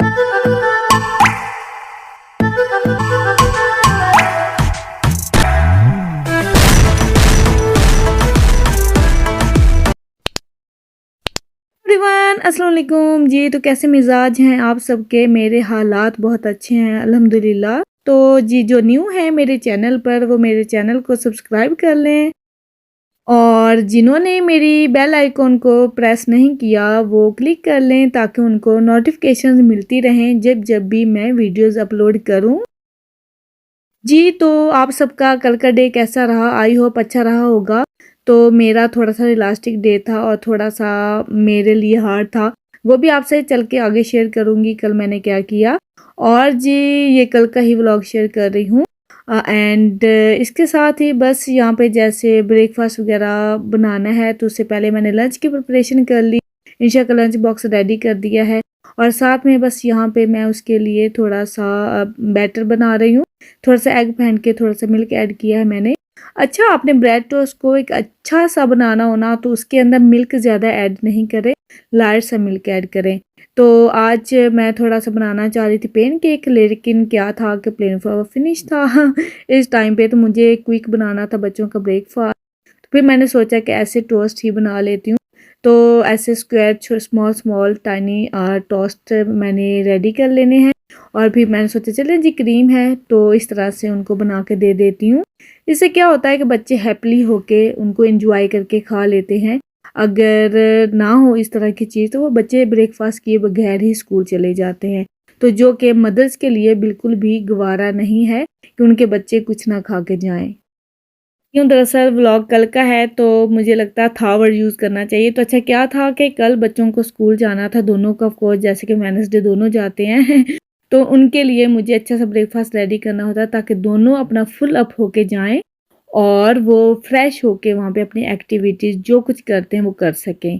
Everyone अस्सलाम वालेकुम जी। तो कैसे मिजाज हैं आप सबके? मेरे हालात बहुत अच्छे हैं अल्हम्दुलिल्लाह। तो जी जो न्यू है मेरे चैनल पर वो मेरे चैनल को सब्सक्राइब कर लें, और जिन्होंने मेरी बेल आइकॉन को प्रेस नहीं किया वो क्लिक कर लें ताकि उनको नोटिफिकेशंस मिलती रहें जब जब भी मैं वीडियोस अपलोड करूं। जी तो आप सबका कल का डे कैसा रहा? आई होप अच्छा रहा होगा। तो मेरा थोड़ा-सा इलास्टिक डे था और थोड़ा-सा मेरे लिए हार्ड था। वो भी आपसे चल के आगे शेयर करूँगी कल मैंने क्या किया। और जी ये कल का ही व्लॉग शेयर कर रही हूँ। एंड इसके साथ ही बस यहाँ पे जैसे ब्रेकफ़ास्ट वग़ैरह बनाना है तो उससे पहले मैंने लंच की प्रिपरेशन कर ली। इंशा का लंच बॉक्स रेडी कर दिया है और साथ में बस यहाँ पे मैं उसके लिए थोड़ा-सा बैटर बना रही हूँ। थोड़ा-सा एग फेंट के थोड़ा-सा मिल्क ऐड किया है मैंने। अच्छा, आपने ब्रेड टोस्ट को एक अच्छा-सा बनाना हो ना तो उसके अंदर मिल्क ज़्यादा ऐड नहीं करें, लाइट सा मिल्क ऐड करें। तो आज मैं थोड़ा-सा बनाना चाह रही थी पैनकेक, लेकिन क्या था कि प्लेन फ्लावर फिनिश था इस टाइम पे, तो मुझे क्विक बनाना था बच्चों का ब्रेकफास्ट। तो फिर मैंने सोचा कि ऐसे टोस्ट ही बना लेती हूँ। तो ऐसे स्क्वायर स्मॉल टाइनी टोस्ट मैंने रेडी कर लेने हैं और फिर मैंने सोचा चलें जी क्रीम है तो इस तरह से उनको बना के दे देती हूँ। इससे क्या होता है कि बच्चे हैप्पीली होके उनको एंजॉय करके खा लेते हैं। अगर ना हो इस तरह की चीज़ तो वो बच्चे ब्रेकफास्ट किए बगैर ही स्कूल चले जाते हैं, तो जो कि मदर्स के लिए बिल्कुल भी गवारा नहीं है कि उनके बच्चे कुछ ना खा के जाएं। क्यों, दरअसल व्लॉग कल का है तो मुझे लगता था वर्ड यूज़ करना चाहिए। तो अच्छा क्या था कि कल बच्चों को स्कूल जाना था, दोनों का ऑफ कोर्स, जैसे कि वेडनेसडे दोनों जाते हैं तो उनके लिए मुझे अच्छा सा ब्रेकफास्ट रेडी करना होता है ताकि दोनों अपना फुल अप होके जाएं और वो फ्रेश होके वहाँ पे अपनी एक्टिविटीज़ जो कुछ करते हैं वो कर सकें।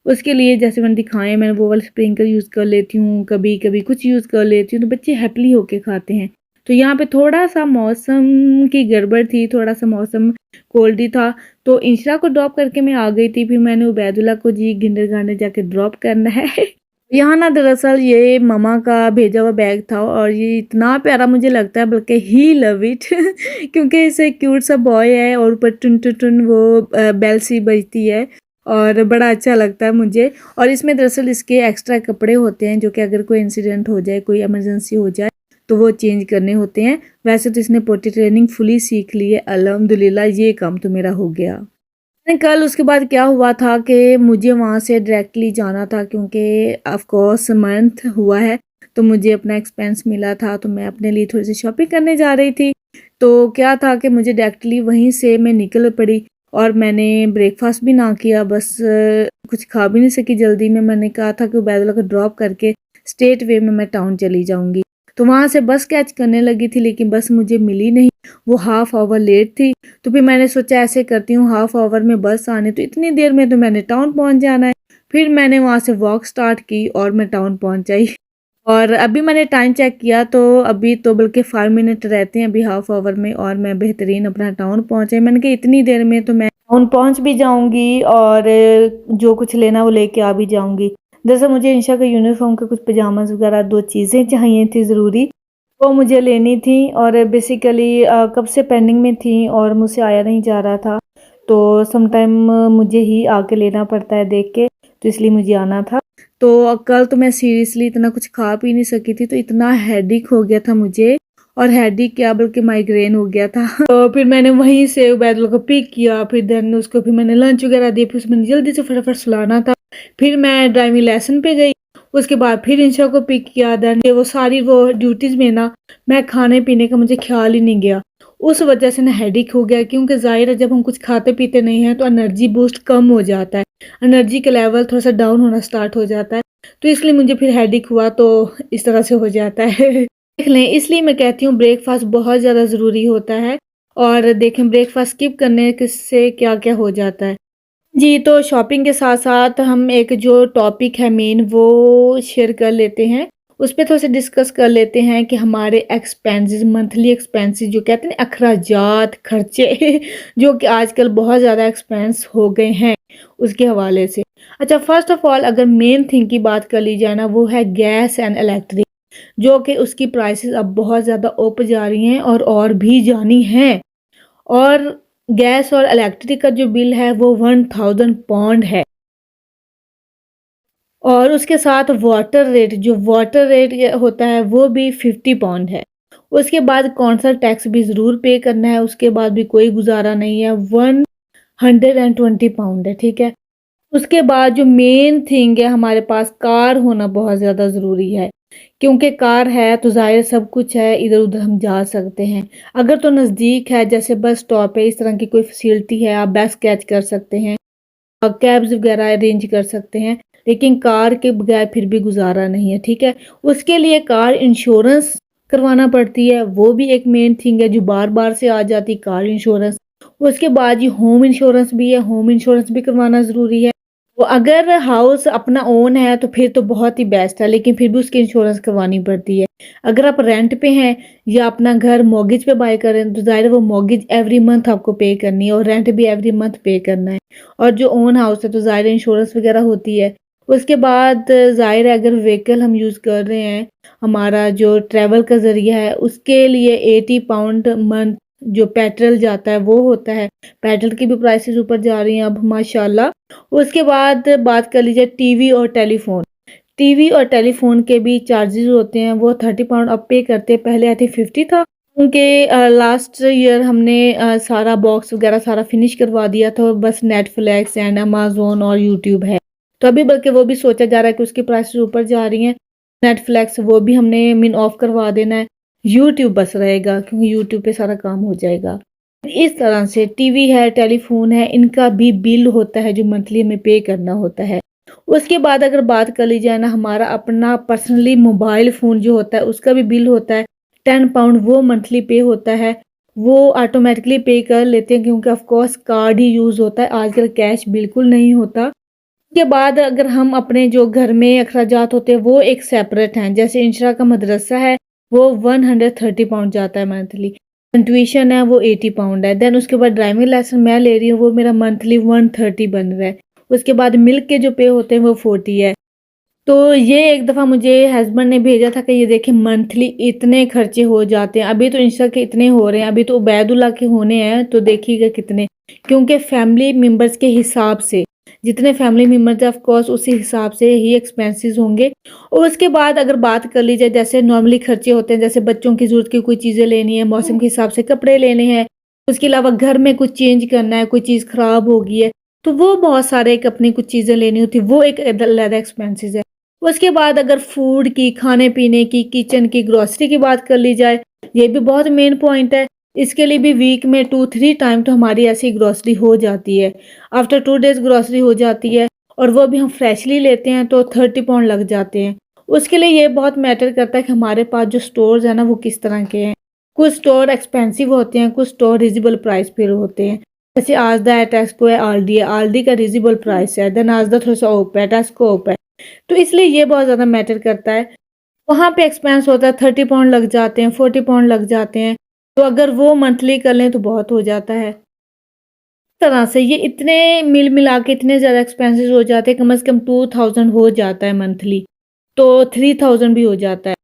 उसके लिए जैसे मैंने दिखाए मैंने वो वाला स्प्रिंकल यूज़ कर लेती हूँ, कभी-कभी कुछ यूज़ कर लेती हूँ, तो बच्चे हैप्पीली होके खाते हैं। तो यहाँ पे थोड़ा-सा मौसम की गड़बड़ थी, थोड़ा-सा मौसम कोल्ड ही था, तो इंशरा को ड्रॉप करके मैं आ गई थी, फिर मैंने उबैदुल्ला को जी किंडरगार्टन जाके ड्रॉप करना है। यहाँ ना दरअसल ये मम्मा का भेजा हुआ बैग था और ये इतना प्यारा मुझे लगता है, बल्कि ही लव इट क्योंकि इसे क्यूट सा बॉय है और ऊपर टुन टुन टुन वो बेल सी बजती है और बड़ा अच्छा लगता है मुझे। और इसमें दरअसल इसके एक्स्ट्रा कपड़े होते हैं जो कि अगर कोई इंसिडेंट हो जाए, कोई इमरजेंसी हो जाए तो वो चेंज करने होते हैं। वैसे तो इसने पोटी ट्रेनिंग फुली सीख ली है अल्हम्दुलिल्लाह, ये काम तो मेरा हो गया। कल उसके बाद क्या हुआ था कि मुझे वहाँ से डायरेक्टली जाना था क्योंकि ऑफ कोर्स मंथ हुआ है तो मुझे अपना एक्सपेंस मिला था, तो मैं अपने लिए थोड़ी सी शॉपिंग करने जा रही थी। तो क्या था कि मुझे डायरेक्टली वहीं से मैं निकल पड़ी और मैंने ब्रेकफास्ट भी ना किया, बस कुछ खा भी नहीं सकी जल्दी में। मैंने कहा था कि उबैदुल्ला को ड्रॉप करके स्ट्रेट वे में मैं टाउन चली जाऊँगी। तो वहाँ से बस कैच करने लगी थी लेकिन बस मुझे मिली नहीं, वो हाफ़ आवर लेट थी। तो फिर मैंने सोचा ऐसे करती हूँ, हाफ़ आवर में बस आने, तो इतनी देर में तो मैंने टाउन पहुँच जाना है। फिर मैंने वहाँ से वॉक स्टार्ट की और मैं टाउन पहुँच आई। और अभी मैंने टाइम चेक किया तो अभी तो बल्कि 5 मिनट रहते हैं अभी हाफ़ आवर में और मैं बेहतरीन अपना टाउन पहुँच आई। मैंने कहा इतनी देर में तो मैं टाउन पहुँच भी जाऊँगी और जो कुछ लेना वो लेके आ भी जाऊँगी। दरअसल मुझे इंशा का यूनिफ़ॉर्म के कुछ पजामाज़ वगैरह 2 चीज़ें चाहिए थी ज़रूरी, वो मुझे लेनी थी और बेसिकली कब से पेंडिंग में थी और मुझसे आया नहीं जा रहा था। तो सम टाइम मुझे ही आके लेना पड़ता है देख के, तो इसलिए मुझे आना था। तो कल तो मैं सीरियसली इतना कुछ खा पी नहीं सकी थी, तो इतना हेडेक हो गया था मुझे, और हेडेक क्या बल्कि माइग्रेन हो गया था। तो फिर मैंने वहीं से उबैदुल्ला को पिक किया, फिर देन उसको फिर मैंने लंच वगैरह दिया, फिर उसको मैंने जल्दी से फटाफट सुलाना था। फिर मैं ड्राइविंग लेसन पे गई, उसके बाद फिर इंशा को पिक किया। देन वो सारी वो ड्यूटीज़ में ना मैं खाने पीने का मुझे ख्याल ही नहीं गया। उस वजह से ना हेडेक हो गया, क्योंकि ज़ाहिर है जब हम कुछ खाते पीते नहीं हैं तो एनर्जी बूस्ट कम हो जाता है, एनर्जी का लेवल थोड़ा-सा डाउन होना स्टार्ट हो जाता है। तो इसलिए मुझे फिर हेडेक हुआ, तो इस तरह से हो जाता है। देख लें, इसलिए मैं कहती हूँ ब्रेकफ़ास्ट बहुत ज़्यादा ज़रूरी होता है। और देखें ब्रेकफ़ास्ट स्किप करने के से क्या-क्या हो जाता है। जी, तो शॉपिंग के साथ-साथ हम एक जो टॉपिक है मेन वो शेयर कर लेते हैं। उस पे थोड़ा-सा डिस्कस कर लेते हैं कि हमारे एक्सपेंसेस, मंथली एक्सपेंसेस जो कहते हैं ना, अखराजात, खर्चे जो कि आजकल बहुत ज़्यादा एक्सपेंस हो गए हैं, उसके हवाले से। अच्छा, फ़र्स्ट ऑफ़ ऑल अगर मेन थिंग की बात कर ली जाए ना, वो है गैस एंड इलेक्ट्रिक। जो कि उसकी प्राइसेस अब बहुत ज़्यादा ऊपर जा रही हैं और भी जानी हैं। और गैस और इलेक्ट्रिक का जो बिल है वो 1000 पाउंड है। और उसके साथ वाटर रेट ये होता है वो भी 50 पाउंड है। उसके बाद कौंसल टैक्स भी ज़रूर पे करना है, उसके बाद भी कोई गुज़ारा नहीं है, 120 पाउंड है, ठीक है। उसके बाद जो मेन थिंग है, हमारे पास कार होना बहुत ज़्यादा ज़रूरी है, क्योंकि कार है तो ज़ाहिर सब कुछ है, इधर-उधर हम जा सकते हैं। अगर तो नज़दीक है जैसे बस स्टॉप है, इस तरह की कोई फैसिलिटी है, आप बस कैच कर सकते हैं। कैब्स वगैरह अरेंज कर सकते हैं, लेकिन कार के बगैर फिर भी गुजारा नहीं है, ठीक है। उसके लिए कार इंश्योरेंस करवाना पड़ती है, वो भी एक मेन थिंग है जो बार बार से आ जाती, कार इंश्योरेंस। उसके बाद ये होम इंश्योरेंस भी है, होम इंश्योरेंस भी करवाना ज़रूरी है। तो अगर हाउस अपना ओन है तो फिर तो बहुत ही बेस्ट है, लेकिन फिर भी उसकी इंश्योरेंस करवानी पड़ती है। अगर आप रेंट पे हैं या अपना घर मॉर्गेज पे बाय कर रहे हैं तो ज़ाहिर है वो मॉर्गेज एवरी मंथ आपको पे करनी है और रेंट भी एवरी मंथ पे करना है। और जो ओन हाउस है तो ज़ाहिर है इंश्योरेंस वगैरह होती है। उसके बाद ज़ाहिर है अगर व्हीकल हम यूज़ कर रहे हैं, हमारा जो ट्रैवल का ज़रिया है उसके लिए 80 पाउंड मंथ जो पेट्रोल जाता है वो होता है। पेट्रोल की भी प्राइसेस ऊपर जा रही हैं अब माशाल्लाह। उसके बाद बात कर लीजिए टीवी और टेलीफ़ोन। टीवी और टेलीफ़ोन के भी चार्जेज़ होते हैं, वो 30 पाउंड अब पे करते हैं, पहले आई थिंक 50 था। क्योंकि लास्ट ईयर हमने सारा बॉक्स वगैरह सारा फिनिश करवा दिया था, बस नेटफ्लिक्स एंड अमेज़न और यूट्यूब है। तो अभी बल्कि वो भी सोचा जा रहा है कि उसकी प्राइसेस ऊपर जा रही हैं। नेटफ्लिक्स वो भी हमने ऑफ करवा देना है। यूट्यूब बस रहेगा क्योंकि यूट्यूब पे सारा काम हो जाएगा। इस तरह से टीवी है, टेलीफ़ोन है, इनका भी बिल होता है जो मंथली हमें पे करना होता है। उसके बाद अगर बात कर ली जाए ना, हमारा अपना पर्सनली मोबाइल फ़ोन जो होता है उसका भी बिल होता है, 10 पाउंड वो मंथली पे होता है। वो ऑटोमेटिकली पे कर लेते हैं क्योंकि of course card he use होता है, आजकल कैश बिल्कुल नहीं होता। उसके बाद अगर हम अपने जो घर में अखराजात होते हैं वो एक सेपरेट हैं, जैसे इंशरा का मदरसा है वो 130 पाउंड जाता है मंथली। ट्यूशन है वो 80 पाउंड है। देन उसके बाद ड्राइविंग लाइसेंस मैं ले रही हूँ वो मेरा मंथली 130 बन रहा है। उसके बाद मिल्क के जो पे होते हैं वो 40 है। तो ये एक दफ़ा मुझे हस्बैंड ने भेजा था कि ये देखिए मंथली इतने खर्चे हो जाते हैं। अभी तो इंशा के इतने हो रहे हैं, अभी तो उबैदुल्ला के होने हैं तो देखिएगा कितने, क्योंकि फैमिली मेंबर्स के हिसाब से जितने फैमिली मेंबर्स ऑफ कोर्स उसी हिसाब से ही एक्सपेंसेस होंगे। और उसके बाद अगर बात कर ली जाए जैसे नॉर्मली खर्चे होते हैं, जैसे बच्चों की ज़रूरत की कोई चीज़ें लेनी है, मौसम के हिसाब से कपड़े लेने हैं, उसके अलावा घर में कुछ चेंज करना है, कोई चीज़ ख़राब हो गई है, तो वो बहुत सारे एक अपनी कुछ चीज़ें लेनी होती है, वो एक अलग एक्सपेंसेस है। उसके बाद अगर फूड की, खाने-पीने की, किचन की, ग्रोसरी की बात कर ली जाए, ये भी बहुत मेन पॉइंट है। इसके लिए भी वीक में 2-3 टाइम तो हमारी ऐसी ग्रोसरी हो जाती है। आफ्टर 2 डेज़ ग्रोसरी हो जाती है और वो भी हम फ्रेशली लेते हैं तो 30 पाउंड लग जाते हैं। उसके लिए ये बहुत मैटर करता है कि हमारे पास जो स्टोर्स हैं ना वो किस तरह के हैं। कुछ स्टोर एक्सपेंसिव होते हैं, कुछ स्टोर रिज़नेबल प्राइस पे होते हैं। जैसे आज़दा है, टेस्को है, आल्डी है। आल्डी का रिज़नेबल प्राइस है, देन आज़दा थोड़ा-सा ओप है, टेस्को ओप है। तो इसलिए ये बहुत ज़्यादा मैटर करता है। वहाँ पे एक्सपेंस होता है 30 पाउंड लग जाते हैं, 40 पाउंड लग जाते हैं। तो अगर वो मंथली कर लें तो बहुत हो जाता है। इस तरह से ये इतने मिला के इतने ज़्यादा एक्सपेंसेस हो जाते हैं, कम से कम 2000 हो जाता है मंथली, तो 3000 भी हो जाता है।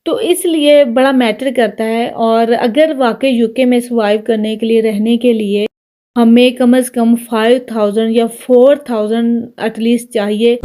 तो इसलिए बड़ा मैटर करता है। और अगर वाक़ई यूके में सर्वाइव करने के लिए, रहने के लिए हमें कम से कम 5000 या 4000 एटलीस्ट चाहिए।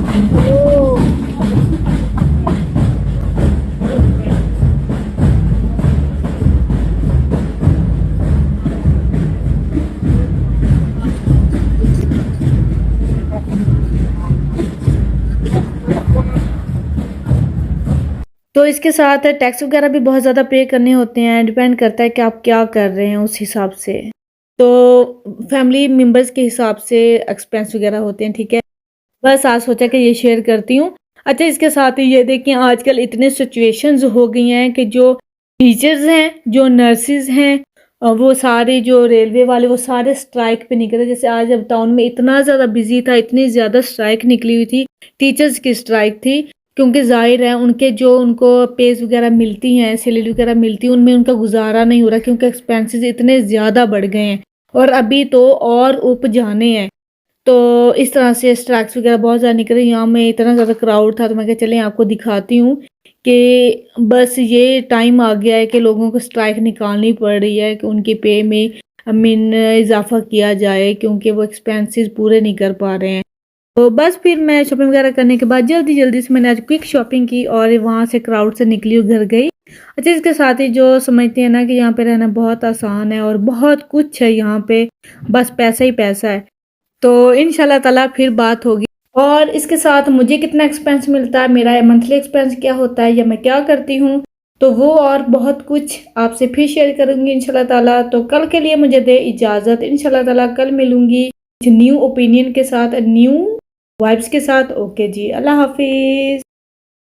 तो इसके साथ टैक्स वगैरह भी बहुत ज़्यादा पे करने होते हैं, डिपेंड करता है कि आप क्या कर रहे हैं उस हिसाब से। तो फैमिली मेंबर्स के हिसाब से एक्सपेंस वगैरह होते हैं, ठीक है। बस आज सोचा कि ये शेयर करती हूँ। अच्छा, इसके साथ ही ये देखिए आजकल इतने सिचुएशंस हो गई हैं कि जो टीचर्स हैं, जो नर्सेज़ हैं, वो सारे जो रेलवे वाले वो सारे स्ट्राइक पे निकले। जैसे आज अब टाउन में इतना ज़्यादा बिज़ी था, इतनी ज़्यादा स्ट्राइक निकली हुई थी, टीचर्स की स्ट्राइक थी। क्योंकि ज़ाहिर है उनके जो उनको पेज़ वगैरह मिलती हैं, सैलरी वगैरह मिलती है, उनमें उनका गुज़ारा नहीं हो रहा क्योंकि एक्सपेंसेस इतने ज़्यादा बढ़ गए हैं और अभी तो और ऊपर जाने हैं। तो इस तरह से स्ट्राइक्स वगैरह बहुत ज़्यादा निकल रही। यहाँ में इतना ज़्यादा क्राउड था तो मैं कहा चलें आपको दिखाती हूँ कि बस ये टाइम आ गया है कि लोगों को स्ट्राइक निकालनी पड़ रही है कि उनकी पे में इजाफा किया जाए, क्योंकि वो एक्सपेंसेस पूरे नहीं कर पा रहे हैं। तो बस फिर मैं शॉपिंग वगैरह करने के बाद जल्दी जल्दी से मैंने आज क्विक शॉपिंग की और वहाँ से क्राउड से निकली और घर गई। अच्छा, इसके साथ ही जो समझते हैं ना कि यहाँ पे रहना बहुत आसान है और बहुत कुछ है यहाँ पे, बस पैसा ही पैसा है। तो इंशाल्लाह ताला फिर बात होगी। और इसके साथ मुझे कितना एक्सपेंस मिलता है, मेरा मंथली एक्सपेंस क्या होता है या मैं क्या करती हूँ, तो वो और बहुत कुछ आपसे फिर शेयर करूँगी इंशाल्लाह ताला। तो कल के लिए मुझे दे इजाज़त, इंशाल्लाह ताला कल मिलूँगी न्यू ओपिनियन के साथ, न्यू वाइब्स के साथ। ओके जी, अल्लाह हाफिज़।